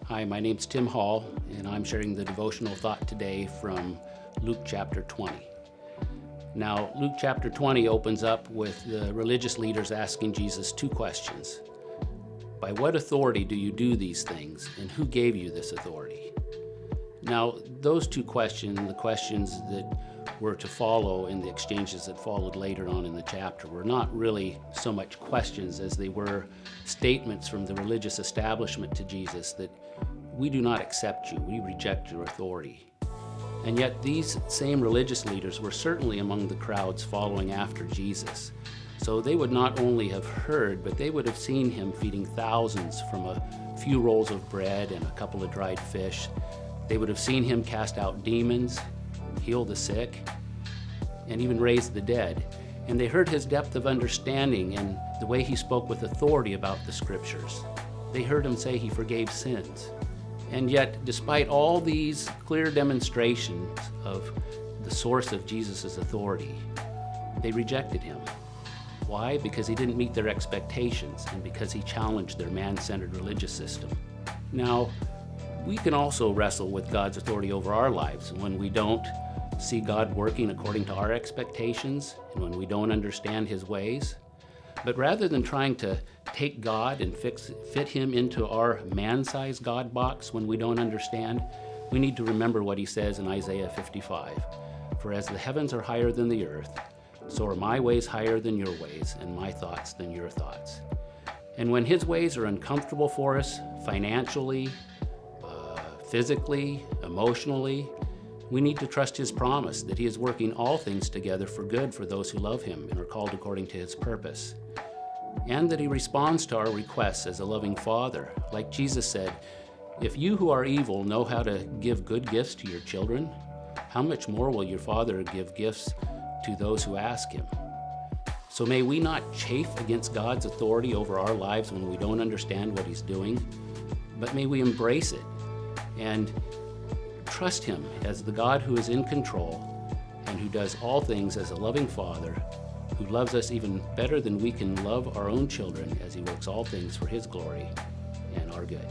Hi, my name's Tim Hall, and I'm sharing the devotional thought today from Luke chapter 20. Now, Luke chapter 20 opens up with the religious leaders asking Jesus two questions. By what authority do you do these things, and who gave you this authority? Now, those two questions, the questions that were to follow in the exchanges that followed later on in the chapter, were not really so much questions as they were statements from the religious establishment to Jesus that we do not accept you, we reject your authority. And yet these same religious leaders were certainly among the crowds following after Jesus. So they would not only have heard, but they would have seen him feeding thousands from a few rolls of bread and a couple of dried fish. They would have seen him cast out demons, heal the sick, and even raise the dead. And they heard his depth of understanding and the way he spoke with authority about the scriptures. They heard him say he forgave sins. And yet, despite all these clear demonstrations of the source of Jesus' authority, they rejected him. Why? Because he didn't meet their expectations and because he challenged their man-centered religious system. Now, we can also wrestle with God's authority over our lives when we don't see God working according to our expectations and when we don't understand his ways. But rather than trying to take God and fit him into our man-sized God box when we don't understand, we need to remember what he says in Isaiah 55. For as the heavens are higher than the earth, so are my ways higher than your ways, and my thoughts than your thoughts. And when his ways are uncomfortable for us, financially, physically, emotionally, we need to trust his promise that he is working all things together for good for those who love him and are called according to his purpose. And that he responds to our requests as a loving father. Like Jesus said, if you who are evil know how to give good gifts to your children, how much more will your Father give gifts to those who ask him? So may we not chafe against God's authority over our lives when we don't understand what he's doing, but may we embrace it and trust him as the God who is in control and who does all things as a loving Father who loves us even better than we can love our own children as he works all things for his glory and our good.